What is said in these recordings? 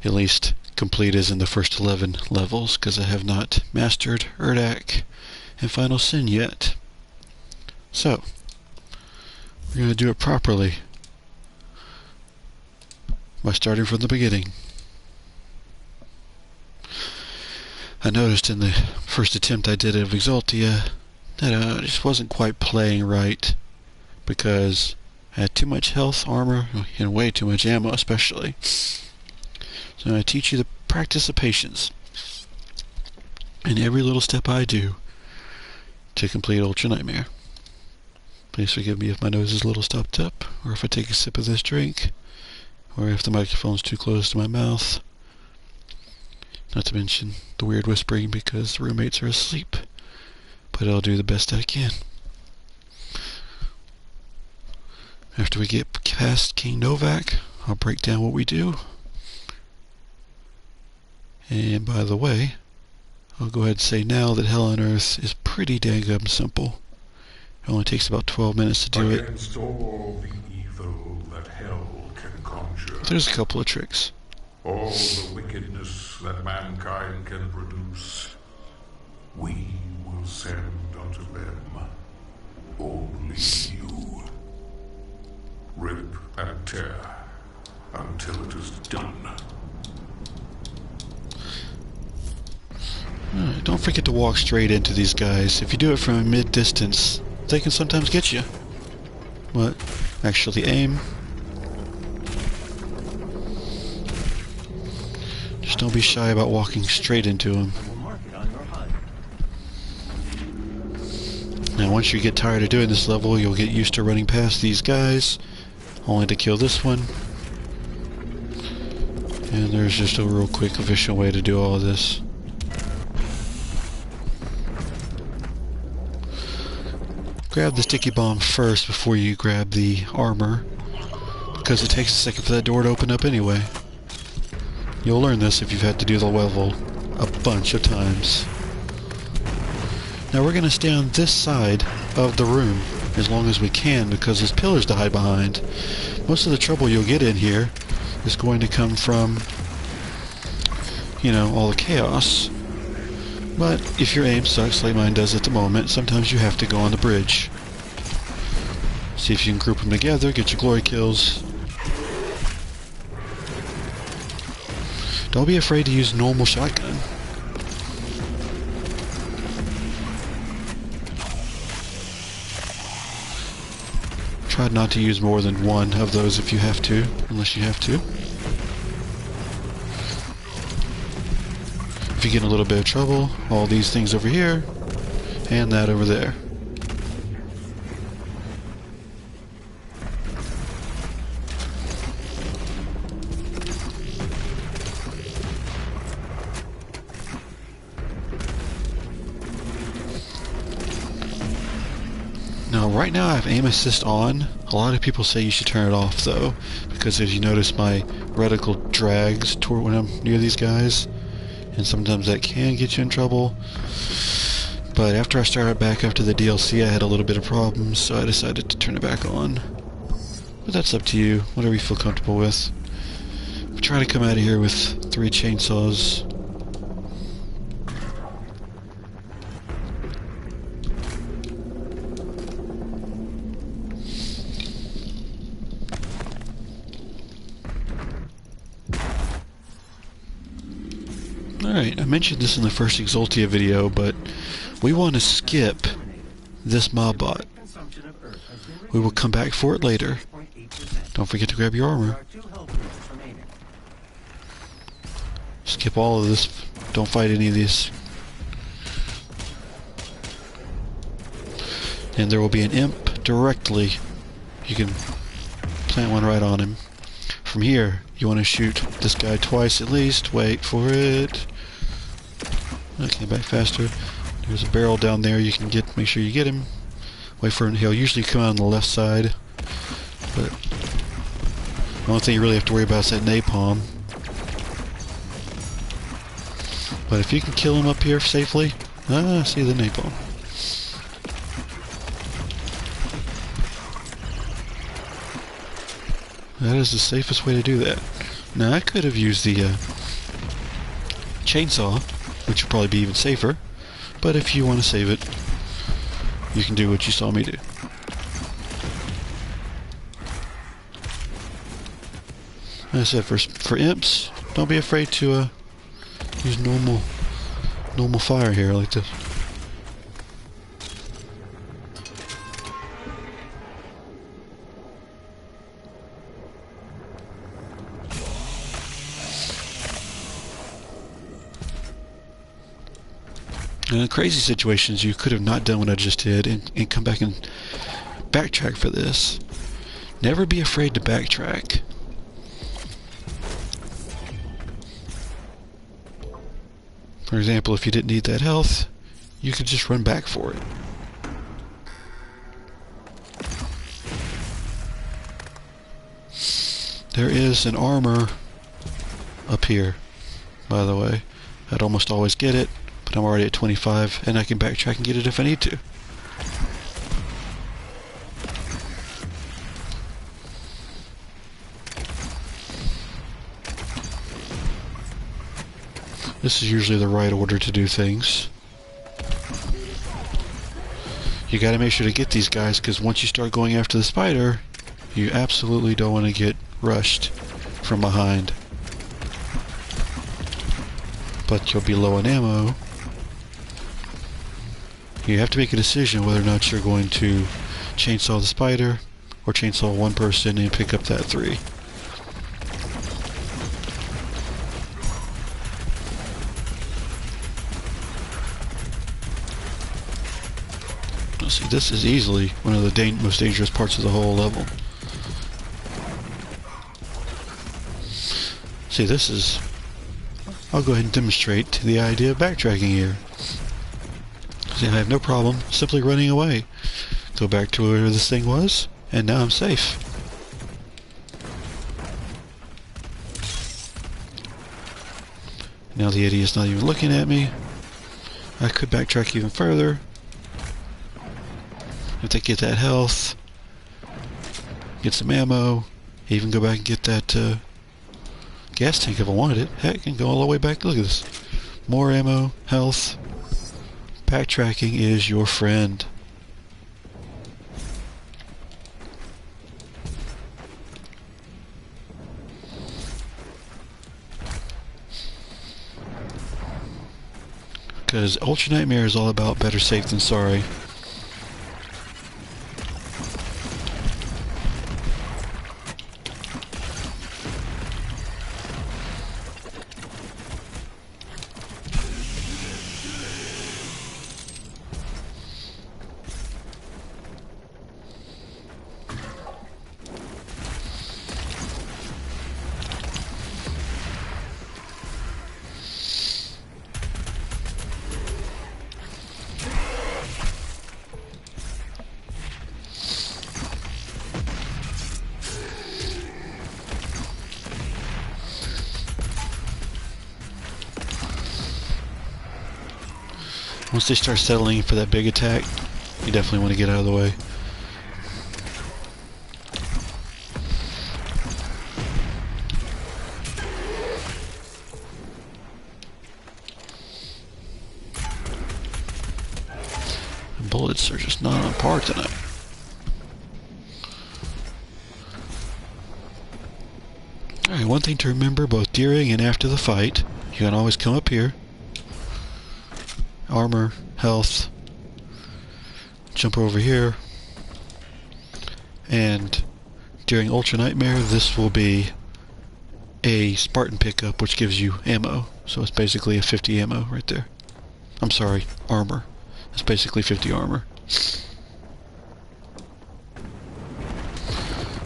at least complete as in the first 11 levels, because I have not mastered Urdak and Final Sin yet. So, we're going to do it properly by starting from the beginning. I noticed in the first attempt I did of Exaltia that I just wasn't quite playing right, because I had too much health, armor, and way too much ammo especially. So I teach you the practice of patience in every little step I do to complete Ultra Nightmare. Please forgive me if my nose is a little stopped up, or if I take a sip of this drink, or if the microphone's too close to my mouth. Not to mention the weird whispering because the roommates are asleep. But I'll do the best I can. After we get past King Novak, I'll break down what we do. And by the way, I'll go ahead and say now that Hell on Earth is pretty dang simple. It only takes about 12 minutes to do it. Against all the evil that hell can conjure. There's a couple of tricks. All the wickedness that mankind can produce, we will send unto them only you. Rip and tear until it is done. Alright, don't forget to walk straight into these guys. If you do it from a mid-distance, they can sometimes get you. But actually aim. Just don't be shy about walking straight into them. Now once you get tired of doing this level, you'll get used to running past these guys, only to kill this one. And there's just a real quick, efficient way to do all of this. Grab the sticky bomb first before you grab the armor, because it takes a second for that door to open up anyway. You'll learn this if you've had to do the level a bunch of times. Now we're going to stay on this side of the room as long as we can, because there's pillars to hide behind. Most of the trouble you'll get in here is going to come from, you know, all the chaos. But if your aim sucks like mine does at the moment, sometimes you have to go on the bridge. See if you can group them together, get your glory kills. Don't be afraid to use normal shotgun. Try not to use more than one of those if you have to, unless you have to. If you get in a little bit of trouble, all these things over here, and that over there. Now, right now I have aim assist on. A lot of people say you should turn it off though, because as you notice my reticle drags toward when I'm near these guys, and sometimes that can get you in trouble. But after I started back after the DLC, I had a little bit of problems, so I decided to turn it back on. But that's up to you, whatever you feel comfortable with. Try to come out of here with 3 chainsaws. Alright, I mentioned this in the first Exaltia video, but we want to skip this mob bot. We will come back for it later. Don't forget to grab your armor. Skip all of this. Don't fight any of these. And there will be an imp directly. You can plant one right on him. From here, you want to shoot this guy twice at least. Wait for it. Okay, back faster. There's a barrel down there. You can get. Make sure you get him. Wait for him. He'll usually come out on the left side. But the only thing you really have to worry about is that napalm. But if you can kill him up here safely, see the napalm. That is the safest way to do that. Now I could have used the chainsaw, which would probably be even safer. But if you want to save it, you can do what you saw me do. As I said, for imps, don't be afraid to use normal fire here like this. And in crazy situations, you could have not done what I just did and come back and backtrack for this. Never be afraid to backtrack. For example, if you didn't need that health, you could just run back for it. There is an armor up here, by the way. I'd almost always get it, but I'm already at 25, and I can backtrack and get it if I need to. This is usually the right order to do things. You gotta make sure to get these guys, because once you start going after the spider, you absolutely don't want to get rushed from behind. But you'll be low on ammo. You have to make a decision whether or not you're going to chainsaw the spider or chainsaw one person and pick up that 3. See, this is easily one of the most dangerous parts of the whole level. See, this is... I'll go ahead and demonstrate the idea of backtracking here. See, I have no problem simply running away. Go back to where this thing was, and now I'm safe. Now the idiot's not even looking at me. I could backtrack even further. If they get that health, get some ammo, even go back and get that gas tank if I wanted it. Heck, and go all the way back. Look at this. More ammo, health. Backtracking is your friend. Because Ultra Nightmare is all about better safe than sorry. Once they start settling for that big attack, you definitely want to get out of the way. The bullets are just not on par tonight. Alright, one thing to remember both during and after the fight, you can always come up here. Armor, health, jump over here, and during Ultra Nightmare this will be a Spartan pickup which gives you ammo, so it's basically a 50 ammo right there. I'm sorry, armor. It's basically 50 armor.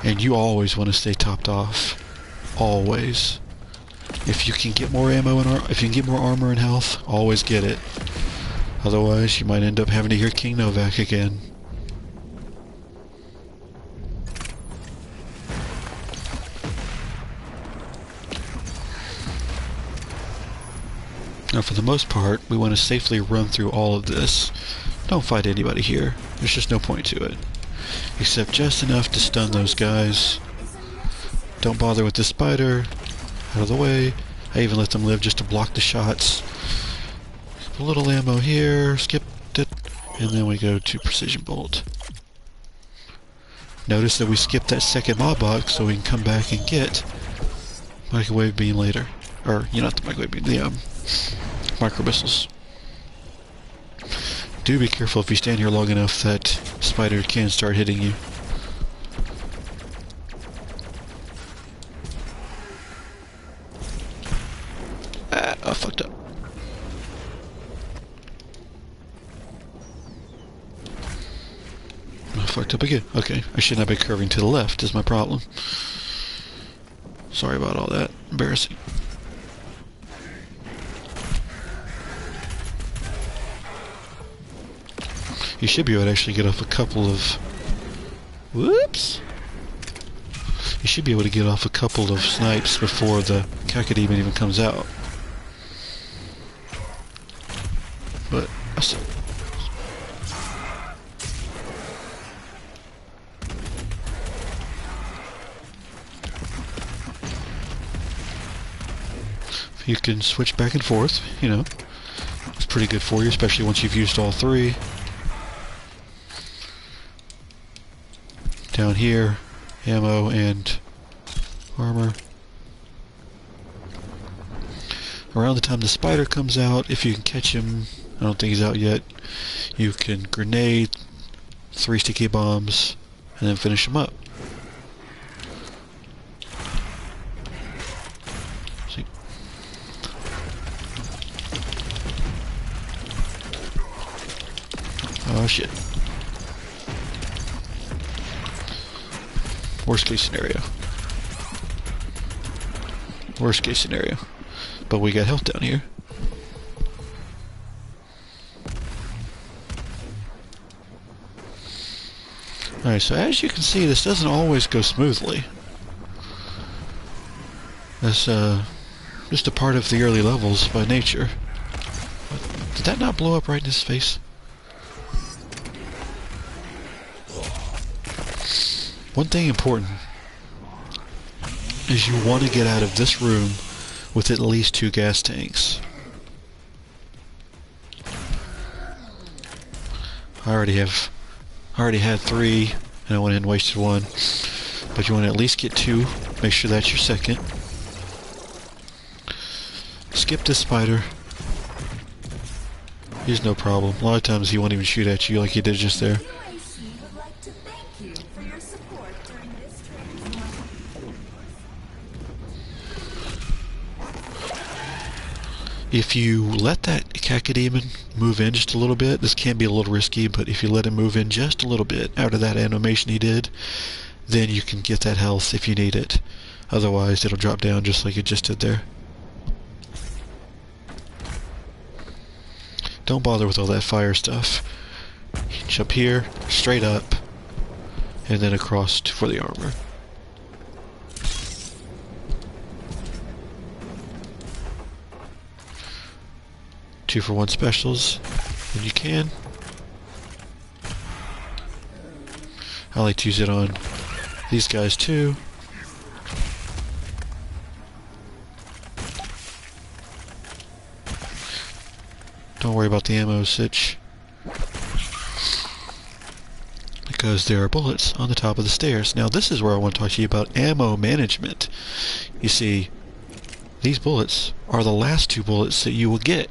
And you always want to stay topped off. Always. If you can get more ammo and if you can get more armor and health, always get it. Otherwise, you might end up having to hear King Novak again. Now, for the most part, we want to safely run through all of this. Don't fight anybody here. There's just no point to it. Except just enough to stun those guys. Don't bother with the spider. Out of the way. I even let them live just to block the shots. A little ammo here, skipped it, and then we go to Precision Bolt. Notice that we skipped that second mod box so we can come back and get microwave beam later. Or, not the microwave beam, the micro missiles. Do be careful if you stand here long enough that spider can start hitting you. I fucked up. I fucked up again. Okay, I should not be curving to the left is my problem. Sorry about all that. Embarrassing. You should be able to actually get off a couple of... Whoops! You should be able to get off a couple of snipes before the Cacodemon even comes out. But... You can switch back and forth, It's pretty good for you, especially once you've used all three. Down here, ammo and armor. Around the time the spider comes out, if you can catch him, I don't think he's out yet, you can grenade 3 sticky bombs and then finish him up. See? Oh shit. Worst case scenario. Worst case scenario. But we got health down here. Alright, so as you can see, this doesn't always go smoothly. That's just a part of the early levels by nature. Did that not blow up right in his face? One thing important is you want to get out of this room with at least 2 gas tanks. I already had 3 and I went ahead and wasted 1. But you want to at least get 2. Make sure that's your second. Skip this spider. He's no problem. A lot of times he won't even shoot at you like he did just there. If you let that Cacodemon move in just a little bit, this can be a little risky, but if you let him move in just a little bit out of that animation he did, then you can get that health if you need it. Otherwise, it'll drop down just like it just did there. Don't bother with all that fire stuff. Jump here, straight up, and then across for the armor. Two for 1 specials when you can. I like to use it on these guys too. Don't worry about the ammo sitch, because there are bullets on the top of the stairs. Now this is where I want to talk to you about ammo management. You see, these bullets are the last 2 bullets that you will get